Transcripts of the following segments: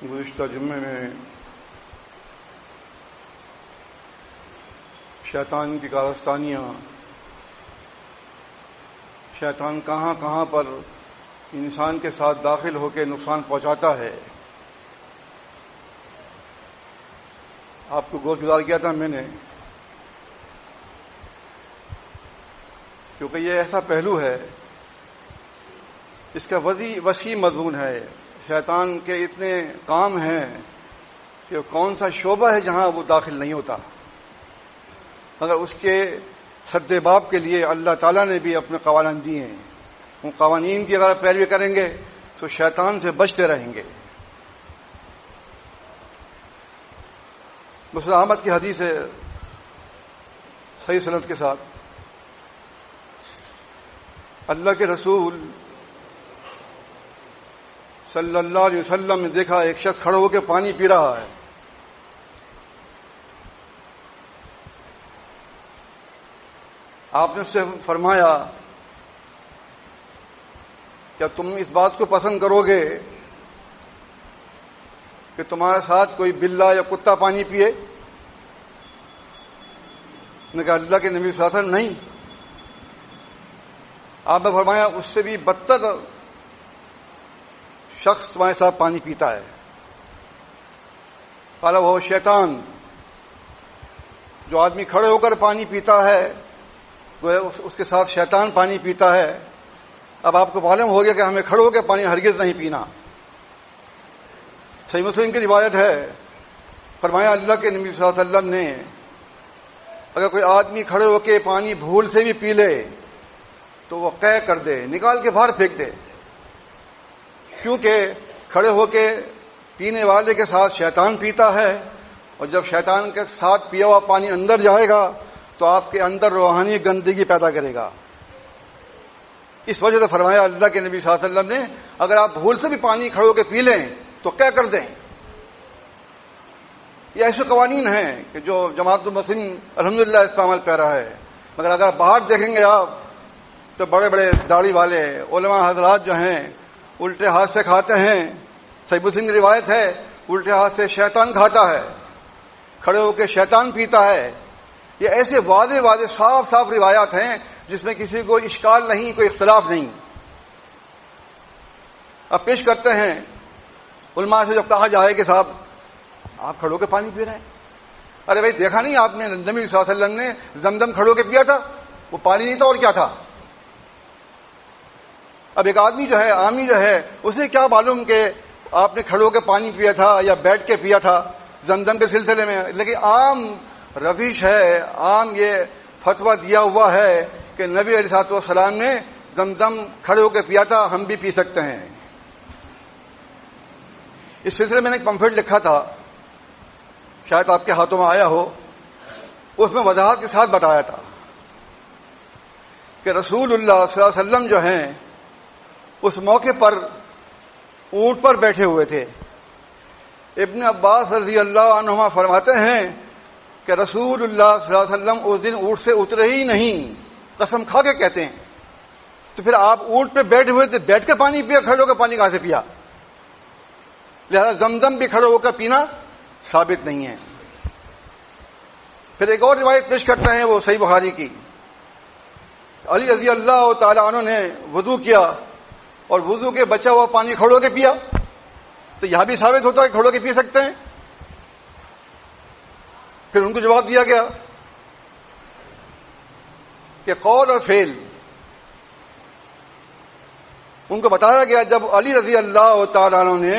گزشتہ جمعے میں شیطان کی کارستانیاں، شیطان کہاں کہاں پر انسان کے ساتھ داخل ہو کے نقصان پہنچاتا ہے، آپ کو گوش گزار کیا تھا میں نے، کیونکہ یہ ایسا پہلو ہے، اس کا وسیع مضمون ہے۔ شیطان کے اتنے کام ہیں کہ کون سا شعبہ ہے جہاں وہ داخل نہیں ہوتا، مگر اس کے سد باب کے لیے اللہ تعالیٰ نے بھی اپنے قوانین دیے ہیں۔ ان قوانین کی اگر پیروی کریں گے تو شیطان سے بچتے رہیں گے۔ مسلم احمد کی حدیث ہے صحیح سند کے ساتھ، اللہ کے رسول صلی اللہ علیہ وسلم نے دیکھا ایک شخص کھڑا ہو کے پانی پی رہا ہے۔ آپ نے اس سے فرمایا، کیا تم اس بات کو پسند کرو گے کہ تمہارے ساتھ کوئی بلا یا کتا پانی پیے؟ نے کہا اللہ کے نبی صلی اللہ علیہ وسلم نہیں۔ آپ نے فرمایا اس سے بھی بدتر شخص تمہارے ساتھ پانی پیتا ہے۔ قال وہ شیطان، جو آدمی کھڑے ہو کر پانی پیتا ہے اس کے ساتھ شیطان پانی پیتا ہے۔ اب آپ کو معلوم ہو گیا کہ ہمیں کھڑے ہو کے پانی ہرگز نہیں پینا۔ صحیح مسلم کی روایت ہے، فرمایا اللہ کے نبی صلی اللہ علیہ وسلم نے اگر کوئی آدمی کھڑے ہو کے پانی بھول سے بھی پی لے تو وہ قے کر دے، نکال کے باہر پھینک دے، کیونکہ کھڑے ہو کے پینے والے کے ساتھ شیطان پیتا ہے، اور جب شیطان کے ساتھ پیا ہوا پانی اندر جائے گا تو آپ کے اندر روحانی گندگی پیدا کرے گا۔ اس وجہ سے فرمایا اللہ کے نبی صلی اللہ علیہ وسلم نے اگر آپ بھول سے بھی پانی کھڑے ہو کے پی لیں تو کیا کر دیں۔ یہ ایسے قوانین ہیں کہ جو جماعت المسلمین الحمدللہ اس پر عمل پیرا ہے، مگر اگر باہر دیکھیں گے آپ تو بڑے بڑے داڑھی والے علماء حضرات جو ہیں الٹے ہاتھ سے کھاتے ہیں۔ صحیح مسلم کی روایت ہے الٹے ہاتھ سے شیطان کھاتا ہے، کھڑے ہو کے شیطان پیتا ہے۔ یہ ایسے واضح صاف صاف روایات ہیں جس میں کسی کو اشکال نہیں، کوئی اختلاف نہیں۔ اب پیش کرتے ہیں علماء سے جب کہا جائے کہ صاحب آپ کھڑے ہو کے پانی پی رہے ہیں، ارے بھائی دیکھا نہیں آپ نے نبی صلی اللہ علیہ وسلم نے زمزم کھڑے ہو کے پیا تھا، وہ پانی نہیں تھا اور کیا تھا۔ اب ایک آدمی جو ہے عامی جو ہے اسے کیا معلوم کہ آپ نے کھڑے ہو کے پانی پیا تھا یا بیٹھ کے پیا تھا زمزم کے سلسلے میں، لیکن عام روش ہے، عام یہ فتویٰ دیا ہوا ہے کہ نبی علیہ الصلوۃ والسلام نے زمزم کھڑے ہو کے پیا تھا، ہم بھی پی سکتے ہیں۔ اس سلسلے میں نے ایک پمفلٹ لکھا تھا، شاید آپ کے ہاتھوں میں آیا ہو، اس میں وضاحت کے ساتھ بتایا تھا کہ رسول اللہ صلی اللہ علیہ وسلم جو ہیں اس موقع پر اونٹ پر بیٹھے ہوئے تھے۔ ابن عباس رضی اللہ عنہما فرماتے ہیں کہ رسول اللہ صلی اللہ علیہ وسلم اس دن اونٹ سے اترے ہی نہیں، قسم کھا کے کہتے ہیں۔ تو پھر آپ اونٹ پہ بیٹھے ہوئے تھے، بیٹھ کے پانی پیا، کھڑے ہو کے پانی کہاں سے پیا؟ لہذا زمزم بھی کھڑے ہو کر پینا ثابت نہیں ہے۔ پھر ایک اور روایت پیش کرتے ہیں، وہ صحیح بخاری کی، علی رضی اللہ تعالی عنہ نے وضو کیا اور وضو کے بچا ہوا پانی کھڑے ہو کے پیا، تو یہاں بھی ثابت ہوتا ہے کہ کھڑے ہو کے پی سکتے ہیں۔ پھر ان کو جواب دیا گیا کہ قول اور فعل، ان کو بتایا گیا جب علی رضی اللہ تعالیٰ عنہ نے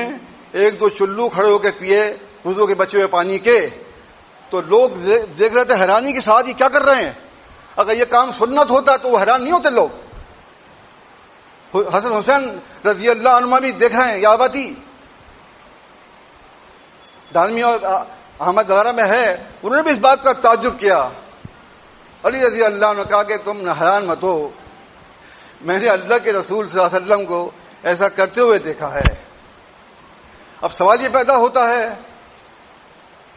ایک دو چلو کھڑے ہو کے پیے وضو کے بچے ہوئے پانی کے، تو لوگ دیکھ رہے تھے حیرانی کے ساتھ یہ کیا کر رہے ہیں۔ اگر یہ کام سنت ہوتا تو وہ حیران نہیں ہوتے لوگ۔ حسن حسین رضی اللہ عنہ بھی دیکھ رہے ہیں، یا باتی دارمی اور احمد وغیرہ میں ہے، انہوں نے بھی اس بات کا تعجب کیا۔ علی رضی اللہ عنہ کہا کہ تم حیران مت ہو، میں نے اللہ کے رسول صلی اللہ علیہ وسلم کو ایسا کرتے ہوئے دیکھا ہے۔ اب سوال یہ پیدا ہوتا ہے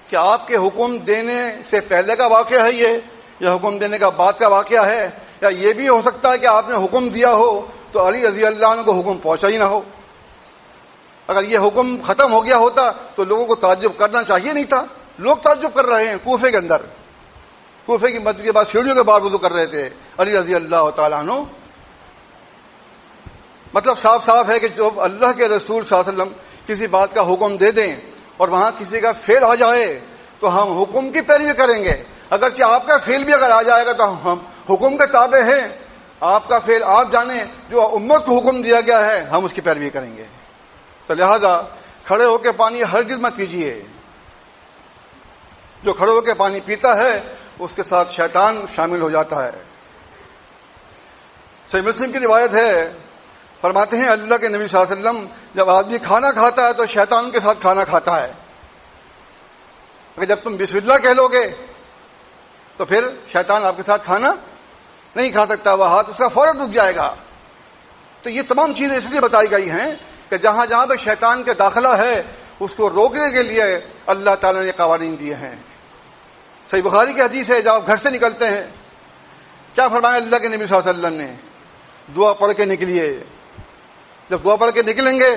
کہ آپ کے حکم دینے سے پہلے کا واقعہ ہے یہ، یا حکم دینے کا بعد کا واقعہ ہے، یا یہ بھی ہو سکتا ہے کہ آپ نے حکم دیا ہو تو علی رضی اللہ عنہ کو حکم پہنچا ہی نہ ہو۔ اگر یہ حکم ختم ہو گیا ہوتا تو لوگوں کو تعجب کرنا چاہیے نہیں تھا. لوگ تعجب کر رہے ہیں کوفے کے اندر, کوفے کی مسجد کے بعد سیڑھیوں کے بعد وضو کر رہے تھے علی رضی اللہ تعالیٰ عنہ. مطلب صاف صاف ہے کہ جب اللہ کے رسول صلی اللہ علیہ وسلم کسی بات کا حکم دے دیں اور وہاں کسی کا فعل آ جائے تو ہم حکم کی پیروی کریں گے. اگرچہ آپ کا فعل بھی اگر آ جائے گا تو ہم حکم کے تابع ہیں. آپ کا فعل آپ جانیں, جو امت کو حکم دیا گیا ہے ہم اس کی پیروی کریں گے. تو لہذا کھڑے ہو کے پانی ہرگز مت پیجیے. جو کھڑے ہو کے پانی پیتا ہے اس کے ساتھ شیطان شامل ہو جاتا ہے. صحیح مسلم کی روایت ہے, فرماتے ہیں اللہ کے نبی صلی اللہ علیہ وسلم جب آدمی کھانا کھاتا ہے تو شیطان کے ساتھ کھانا کھاتا ہے. اگر جب تم بسم اللہ کہہ لو گے تو پھر شیطان آپ کے ساتھ کھانا نہیں کھا سکتا, وہ ہاتھ اس کا فوراً رک جائے گا. تو یہ تمام چیزیں اس لیے بتائی گئی ہیں کہ جہاں جہاں پہ شیطان کا داخلہ ہے اس کو روکنے کے لیے اللہ تعالیٰ نے قوانین دیے ہیں. صحیح بخاری کی حدیث ہے, جب آپ گھر سے نکلتے ہیں کیا فرمایا اللہ کے نبی صلی اللہ علیہ وسلم نے, دعا پڑھ کے نکلیے. جب دعا پڑھ کے نکلیں گے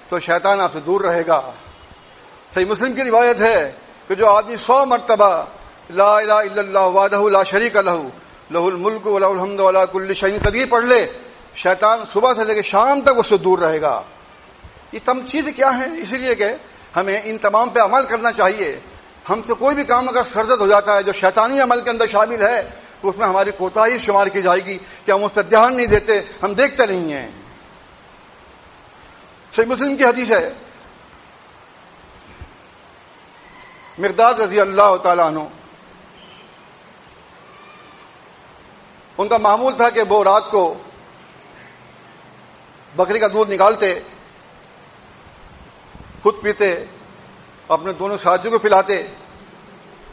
تو شیطان آپ سے دور رہے گا. صحیح مسلم کی روایت ہے کہ جو آدمی 100 مرتبہ لا الہ الا اللہ وحدہ لا شریک لہ لہ الملک ولہ الحمد وعلی کل شیء قدیر پڑھ لے, شیطان صبح سے لے کے شام تک اس سے دور رہے گا. یہ تمام چیزیں کیا ہیں؟ اس لیے کہ ہمیں ان تمام پہ عمل کرنا چاہیے. ہم سے کوئی بھی کام اگر سرزد ہو جاتا ہے جو شیطانی عمل کے اندر شامل ہے تو اس میں ہماری کوتاہی شمار کی جائے گی کہ ہم اس پر دھیان نہیں دیتے, ہم دیکھتے نہیں ہیں. صحیح مسلم کی حدیث ہے, مقداد رضی اللہ تعالیٰ عنہ, ان کا معمول تھا کہ وہ رات کو بکری کا دودھ نکالتے, خود پیتے, اپنے دونوں ساتھیوں کو پلاتے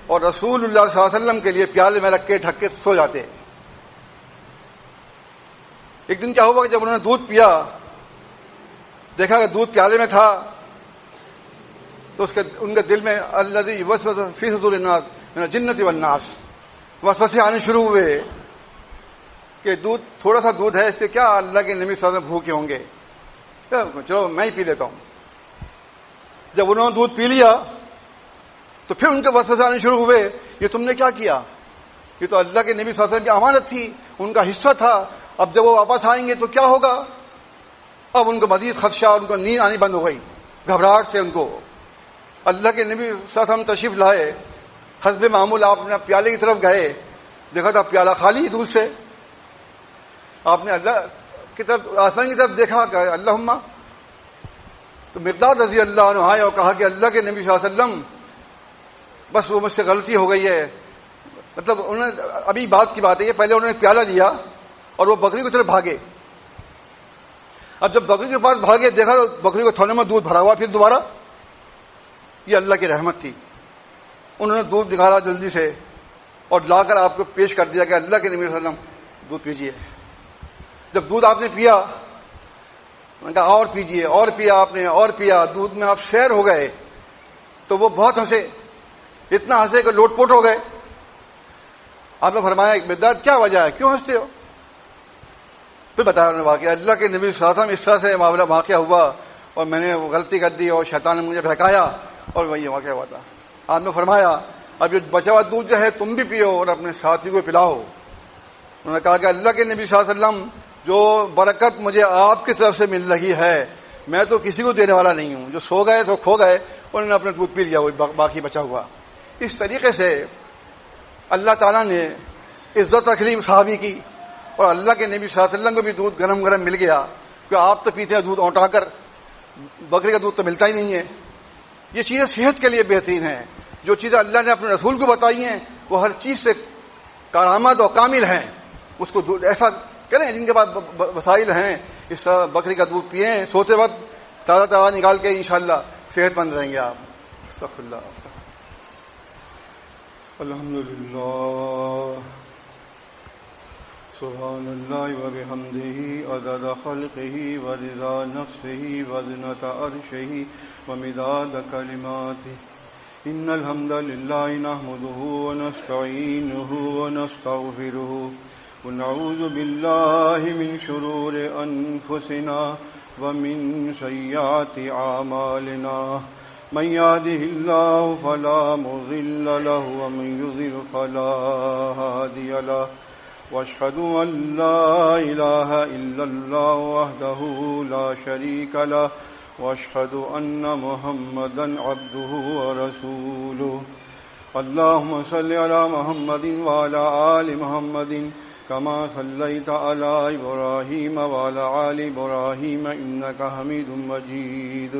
اور رسول اللہ صلی اللہ علیہ وسلم کے لیے پیالے میں رکھ کے ڈھک کے سو جاتے. ایک دن کیا ہوا کہ جب انہوں نے دودھ پیا, دیکھا کہ دودھ پیالے میں تھا تو ان کے دل میں الذی یوسوس فی صدور الناس من الجنۃ والناس وسوسے آنے شروع ہوئے کہ دودھ, تھوڑا سا دودھ ہے, اس سے کیا اللہ کے نبی صلی اللہ علیہ وسلم بھوکے ہوں گے, چلو میں ہی پی لیتا ہوں. جب انہوں نے دودھ پی لیا تو پھر ان کے وسوسے آنے شروع ہوئے, یہ تم نے کیا کیا, یہ تو اللہ کے نبی صلی اللہ علیہ وسلم کی امانت تھی, ان کا حصہ تھا, اب جب وہ واپس آئیں گے تو کیا ہوگا. اب ان کو مزید خدشہ اور ان کو نیند آنی بند ہو گئی, گھبراہٹ سے ان کو. اللہ کے نبی صلی اللہ علیہ وسلم تشریف لائے, حسب معمول آپ نے پیالے کی طرف گئے, دیکھا تھا پیالہ خالی دودھ سے. آپ نے اللہ کی طرف, آسمان کی طرف دیکھا کہ اللہم, تو مقداد رضی اللہ عنہ آئے اور کہا کہ اللہ کے نبی صلی اللہ علیہ وسلم بس وہ مجھ سے غلطی ہو گئی ہے. مطلب انہوں نے, ابھی بات کی بات ہے یہ, پہلے انہوں نے پیالہ لیا اور وہ بکری کی طرف بھاگے. اب جب بکری کے پاس بھاگے دیکھا تو بکری کو تھوڑے میں دودھ بھرا ہوا. پھر دوبارہ, یہ اللہ کی رحمت تھی, انہوں نے دودھ نکالا جلدی سے اور لا کر آپ کو پیش کر دیا کہ اللہ کے نبی صلی اللہ علیہ وسلم دودھ پیجیے. جب دودھ آپ نے پیا, میں نے کہا اور پیجیے, اور پیا آپ نے, اور پیا, دودھ میں آپ سیر ہو گئے. تو وہ بہت ہنسے, اتنا ہنسے کہ لوٹ پوٹ ہو گئے. آپ نے فرمایا مقداد کیا وجہ ہے, کیوں ہنستے ہو؟ پھر بتایا انہوں نے واقعہ, اللہ کے نبی صلی اللہ علیہ وسلم اس طرح سے معاملہ واقعہ ہوا اور میں نے غلطی کر دی اور شیطان نے مجھے بہکایا اور وہی واقعہ ہوا تھا. آپ نے فرمایا اب یہ بچا ہوا دودھ جو ہے تم بھی پیو اور اپنے ساتھی کو پلاؤ. انہوں نے کہا کہ اللہ کے نبی صلی اللہ علیہ وسلم جو برکت مجھے آپ کی طرف سے مل رہی ہے میں تو کسی کو دینے والا نہیں ہوں, جو سو گئے تو کھو گئے, انہوں نے اپنا دودھ پی لیا, وہ باقی بچا ہوا. اس طریقے سے اللہ تعالیٰ نے عزت تکریم صحابی کی اور اللہ کے نبی صلی اللہ علیہ وسلم کو بھی دودھ گرم گرم مل گیا, کہ آپ تو پیتے ہیں دودھ اونٹا کر, بکری کا دودھ تو ملتا ہی نہیں ہے. یہ چیزیں صحت کے لیے بہترین ہیں. جو چیزیں اللہ نے اپنے رسول کو بتائی ہیں وہ ہر چیز سے کارآمد اور کامل ہیں. اس کو ایسا کریں جن کے پاس وسائل ہیں, اس طرح بکری کا دودھ پئیں سوتے وقت, تازہ تازہ نکال کے انشاءاللہ صحت مند رہیں گے آپ. استغفر اللہ. الحمدللہ سبحان اللہ وبحمدہ عدد خلقہ ورضا نفسہ وزنة عرشہ ومداد کلماتہ. ان الحمد للہ نحمدہ ونستعینہ ونستغفرہ ونعوذ باللہ من شرور انفسنا ومن سيئات أعمالنا من يهده الله فلا مضل له ومن يضلل فلا هادي له واشهد ان لا اله الا الله وحده لا شريك له واشهد ان محمدا عبده ورسوله اللهم صل على محمد وعلى آل محمد كما صليت على إبراهيم وعلى آل إبراهيم إنك حميد مجيد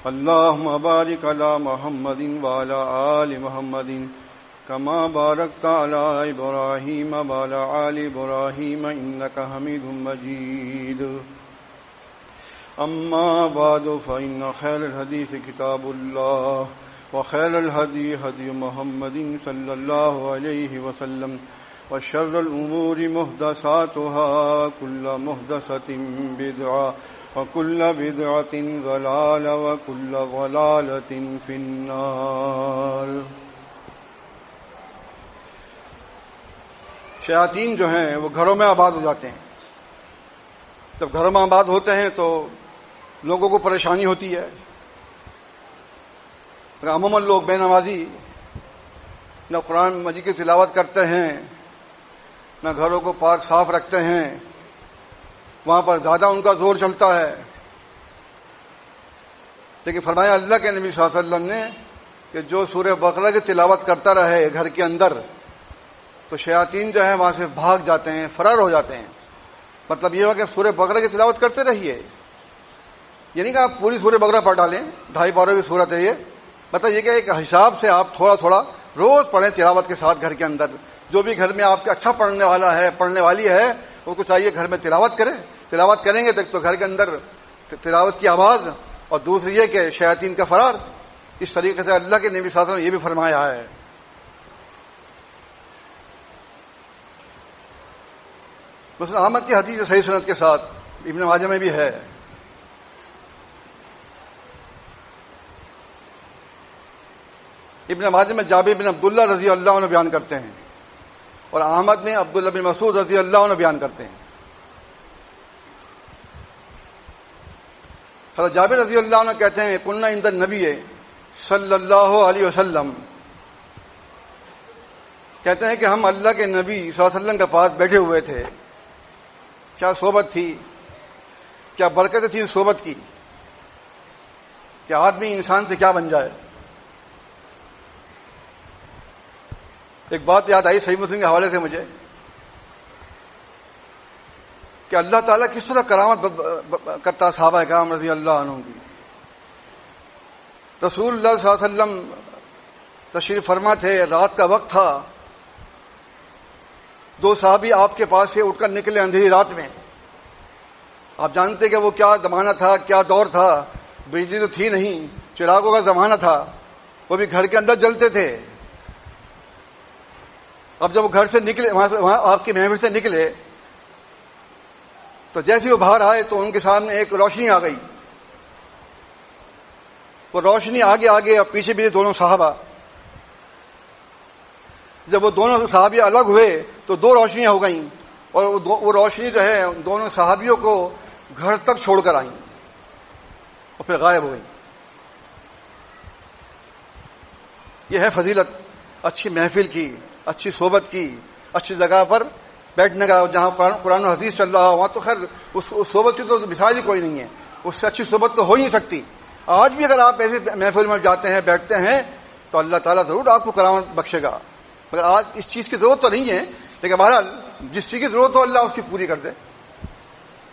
اللهم بارك على محمد وعلى آل محمد كما باركت على إبراهيم وعلى آل إبراهيم إنك حميد مجيد أما بعد فإن خير الحديث كتاب الله وخير الهدي هدي محمد صلى الله عليه وسلم وشر الأمور محدثاتها كل محدثة بدعة وكل بدعة ضلالة وكل ضلالة في النار. شیاطین جو ہیں وہ گھروں میں آباد ہو جاتے ہیں. جب گھروں میں آباد ہوتے ہیں تو لوگوں کو پریشانی ہوتی ہے. عموماً لوگ بے نمازی نہ قرآن مجید کی تلاوت کرتے ہیں نہ گھروں کو پاک صاف رکھتے ہیں. وہاں پر زیادہ ان کا زور چلتا ہے. لیکن فرمایا اللہ کے نبی صلی اللہ علیہ وسلم نے کہ جو سورہ بقرہ کی تلاوت کرتا رہے گھر کے اندر تو شیاطین جو ہے وہاں سے بھاگ جاتے ہیں, فرار ہو جاتے ہیں. مطلب یہ ہوا کہ سورہ بقرہ کی تلاوت کرتے رہیے. یہ نہیں کہ آپ پوری سورہ بقرہ پڑھ ڈالیں, 2.5 پاروں کی صورت ہے یہ. مطلب یہ کہ ایک حساب سے آپ تھوڑا تھوڑا روز پڑھیں تلاوت کے ساتھ گھر کے اندر. جو بھی گھر میں آپ کے اچھا پڑھنے والا ہے, پڑھنے والی ہے, وہ کو چاہیے گھر میں تلاوت کریں. تلاوت کریں گے تو گھر کے اندر تلاوت کی آواز, اور دوسری یہ کہ شیاطین کا فرار. اس طریقے سے اللہ کے نبی صلی اللہ علیہ وسلم نے یہ بھی فرمایا ہے. مسلم احمد کی حدیث صحیح سند کے ساتھ ابن ماجہ میں بھی ہے. ابن ماجہ میں جابر بن عبداللہ رضی اللہ عنہ بیان کرتے ہیں, اور احمد میں عبداللہ بن مسعود رضی اللہ عنہ بیان کرتے ہیں. حضرت جابر رضی اللہ عنہ کہتے ہیں کننا عند النبی صلی اللہ علیہ وسلم, کہتے ہیں کہ ہم اللہ کے نبی صلی اللہ علیہ وسلم کے پاس بیٹھے ہوئے تھے. کیا صحبت تھی, کیا برکت تھی صحبت کی, کہ آدمی انسان سے کیا بن جائے. ایک بات یاد آئی صحیح مسلم کے حوالے سے مجھے کہ اللہ تعالیٰ کس طرح کرامت کرتا صحابہ کرام رضی اللہ عنہ کی. رسول اللہ صلی اللہ علیہ وسلم تشریف فرما تھے, رات کا وقت تھا. 2 صحابی آپ کے پاس سے اٹھ کر نکلے اندھیری رات میں. آپ جانتے کہ وہ کیا زمانہ تھا, کیا دور تھا. بجلی تو تھی نہیں, چراغوں کا زمانہ تھا, وہ بھی گھر کے اندر جلتے تھے. اب جب وہ گھر سے نکلے, وہاں آپ کی محفل سے نکلے, تو جیسے وہ باہر آئے تو ان کے سامنے ایک روشنی آ گئی. وہ روشنی آگے آگے اور پیچھے پیچھے دونوں صحابہ. جب وہ دونوں صحابی الگ ہوئے تو 2 روشنیاں ہو گئیں, اور وہ روشنی جو ہے دونوں صحابیوں کو گھر تک چھوڑ کر آئیں اور پھر غائب ہو گئیں. یہ ہے فضیلت اچھی محفل کی, اچھی صحبت کی, اچھی جگہ پر بیٹھنے کا, جہاں قرآن و حدیث چل رہا ہو. وہاں تو خیر اس صحبت کی تو مثال ہی کوئی نہیں ہے, اس سے اچھی صحبت تو ہو ہی نہیں سکتی. آج بھی اگر آپ ایسے محفل میں جاتے ہیں, بیٹھتے ہیں, تو اللہ تعالیٰ ضرور آپ کو کرامت بخشے گا. مگر آج اس چیز کی ضرورت تو نہیں ہے, لیکن بہرحال جس چیز کی ضرورت ہو اللہ اس کی پوری کر دے.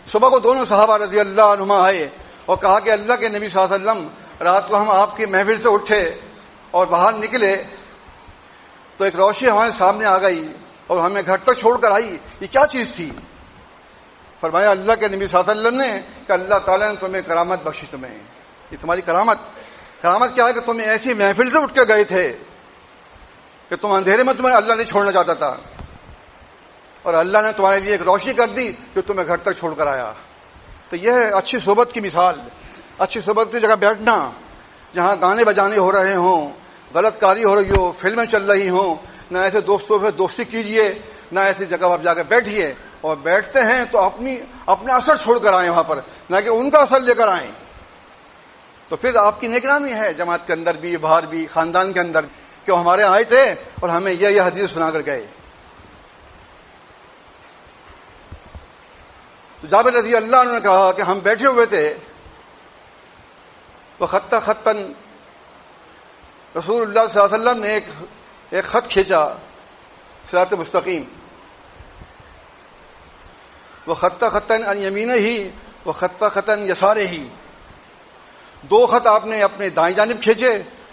صبح کو دونوں صحابہ رضی اللہ عنہما آئے اور کہا کہ اللہ کے نبی صلی اللہ علیہ وسلم رات کو ہم آپ کی محفل سے اٹھے اور باہر نکلے تو ایک روشنی ہمارے سامنے آ گئی اور ہمیں گھر تک چھوڑ کر آئی. یہ کیا چیز تھی؟ فرمایا اللہ کے نبی صلی اللہ علیہ وسلم نے کہ اللہ تعالیٰ نے تمہیں کرامت بخشی. تمہیں یہ تمہاری کرامت کیا ہے کہ تم ایسی محفل سے اٹھ کے گئے تھے کہ تم اندھیرے میں تمہیں اللہ نہیں چھوڑنا چاہتا تھا, اور اللہ نے تمہارے لیے ایک روشنی کر دی جو تمہیں گھر تک چھوڑ کر آیا. تو یہ ہے اچھی صحبت کی مثال. اچھی صحبت کی جگہ بیٹھنا, جہاں گانے بجانے ہو رہے ہوں, غلط کاری ہو رہی ہو, فلمیں چل رہی ہوں, نہ ایسے دوستوں پہ دوستی کیجیے, نہ ایسی جگہ پر جا کے بیٹھیے. اور بیٹھتے ہیں تو اپنا اثر چھوڑ کر آئیں وہاں پر، نہ کہ ان کا اثر لے کر آئیں. تو پھر آپ کی نیکنامی ہے جماعت کے اندر بھی، باہر بھی، خاندان کے اندر، کہ وہ ہمارے آئے تھے اور ہمیں یہ حدیث سنا کر گئے. تو جابر رضی اللہ عنہ نے کہا کہ ہم بیٹھے ہوئے تھے، وہ خطہ خطن رسول اللہ صلی اللہ علیہ وسلم نے ایک خط کھینچا صراط مستقیم. وہ خطہ خطن ان یمینہ ہی وہ خطہ خطن یسارہ ہی. 2 خط آپ نے اپنے دائیں جانب کھینچے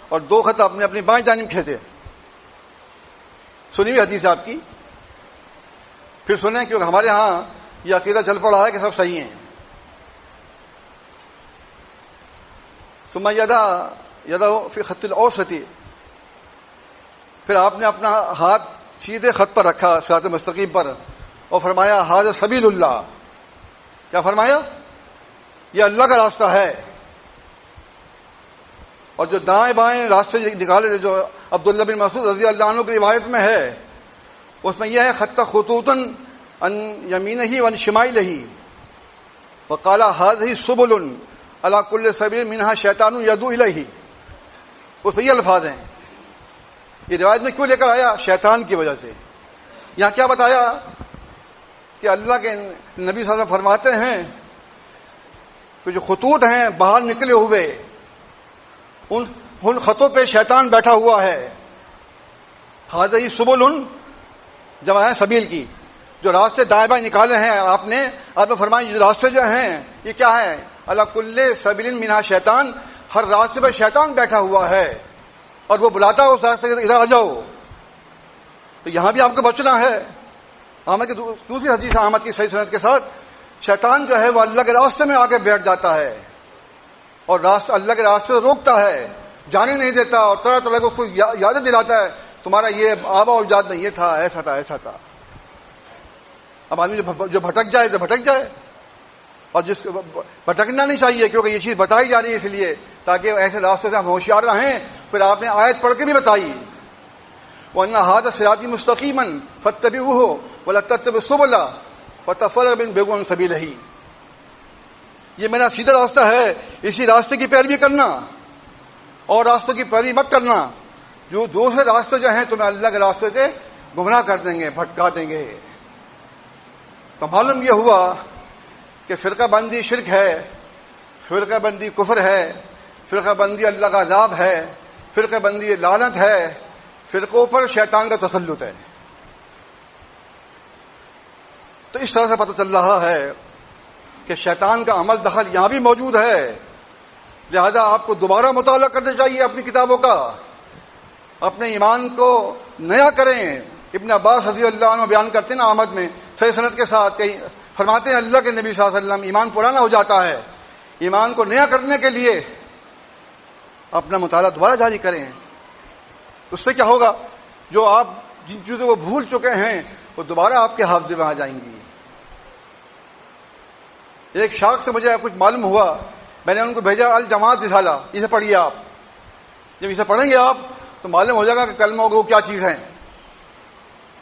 اور 2 خط آپ نے اپنی بائیں جانب کھینچے. سنی ہوئی حدیث آپ کی. پھر سنیں کیونکہ ہمارے ہاں یہ عقیدہ چل پڑا ہے کہ سب صحیح ہیں. ثم یدا فی خط الاوسط، پھر آپ نے اپنا ہاتھ سیدھے خط پر رکھا صراط مستقیم پر اور فرمایا ھذا سبیل اللہ. کیا فرمایا؟ یہ اللہ کا راستہ ہے. اور جو دائیں بائیں راستے نکالے جو عبداللہ بن مسعود رضی اللہ عنہ کی روایت میں ہے، اس میں یہ ہے خط خطوطاً ان یمینہ وان شمائلہ وقال ھذہ سبل علی کل سبیل منہا شیطان یدعو الیہ. اس میں یہ الفاظ ہیں. یہ روایت میں کیوں لے کر آیا؟ شیطان کی وجہ سے. یہاں کیا بتایا کہ اللہ کے نبی صلی اللہ علیہ وسلم فرماتے ہیں کہ جو خطوط ہیں باہر نکلے ہوئے، ان خطوں پہ شیطان بیٹھا ہوا ہے. ھذہ سبل جمع ہے سبیل کی. جو راستے دائیں بائیں نکالے ہیں آپ نے فرمایا یہ راستے جو ہیں یہ کیا ہے؟ علی کل سبیل منہا شیطان، ہر راستے پہ شیطان بیٹھا ہوا ہے اور وہ بلاتا ہے اس راستے کے ادھر آ جاؤ. تو یہاں بھی آپ کو بچنا ہے. احمد کی دوسری حدیث احمد کی صحیح سند کے ساتھ، شیطان جو ہے وہ اللہ کے راستے میں آ کے بیٹھ جاتا ہے اور اللہ کے راستے سے روکتا ہے، جانے نہیں دیتا اور طرح طرح کو اس کو یادیں دلاتا ہے تمہارا یہ آبا و اجداد میں یہ تھا، ایسا تھا ایسا تھا. اب آدمی جو بھٹک جائے تو بھٹک جائے، اور جس کو بھٹکنا نہیں چاہیے کیونکہ یہ چیز بتائی جا رہی ہے اس لیے تاکہ ایسے راستے سے ہم ہوشیار رہیں. پھر آپ نے آیت پڑھ کے بھی بتائی وَأَنَّ هَذَا صِرَاطِي مُسْتَقِيمًا فَاتَّبِعُوهُ وَلَا تَتَّبِعُوا السُّبُلَ فَتَفَرَّقَ بِكُمْ عَنْ سَبِيلِهِ. یہ میرا سیدھا راستہ ہے، اسی راستے کی پیروی کرنا اور راستوں کی پیروی مت کرنا. جو دوسرے راستے جو ہیں تمہیں اللہ کے راستے سے گمراہ کر دیں گے، بھٹکا دیں گے. تو معلوم یہ ہوا کہ فرقہ بندی شرک ہے، فرقہ بندی کفر ہے، فرقہ بندی اللہ کا عذاب ہے، فرقہ بندی لعنت ہے، فرقوں پر شیطان کا تسلط ہے. تو اس طرح سے پتہ چل رہا ہے کہ شیطان کا عمل دخل یہاں بھی موجود ہے. لہذا آپ کو دوبارہ مطالعہ کرنا چاہیے اپنی کتابوں کا، اپنے ایمان کو نیا کریں. ابن عباس رضی اللہ عنہ بیان کرتے ہیں احمد میں صحیح سند کے ساتھ، کہیں فرماتے ہیں اللہ کے نبی صلی اللہ علیہ وسلم ایمان پرانا ہو جاتا ہے، ایمان کو نیا کرنے کے لیے اپنا مطالعہ دوبارہ جاری کریں. اس سے کیا ہوگا؟ جو آپ جن چیزوں کو بھول چکے ہیں وہ دوبارہ آپ کے حافظے میں آ جائیں گی. ایک شاخ سے مجھے کچھ معلوم ہوا، میں نے ان کو بھیجا الجماعت رسالہ، اسے پڑھیے آپ. جب اسے پڑھیں گے آپ تو معلوم ہو جائے گا کہ کلمہ گو کیا چیز ہے.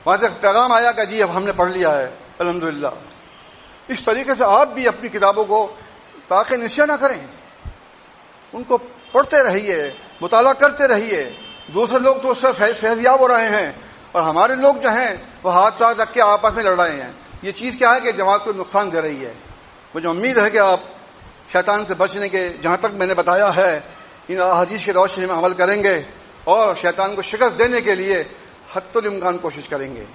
وہاں سے پیغام آیا کہ جی اب ہم نے پڑھ لیا ہے الحمدللہ. اس طریقے سے آپ بھی اپنی کتابوں کو تاخیر نشیہ نہ کریں، ان کو پڑھتے رہیے، مطالعہ کرتے رہیے. دوسرے لوگ تو اس سے فیضیاب ہو رہے ہیں اور ہمارے لوگ جو ہیں وہ ہاتھ ساتھ رکھ کے آپس میں لڑ رہے ہیں. یہ چیز کیا ہے کہ جماعت کو نقصان دے رہی ہے. مجھے امید ہے کہ آپ شیطان سے بچنے کے جہاں تک میں نے بتایا ہے ان احادیث کی روشنی میں عمل کریں گے اور شیطان کو شکست دینے کے لیے حتی الامکان کوشش کریں گے.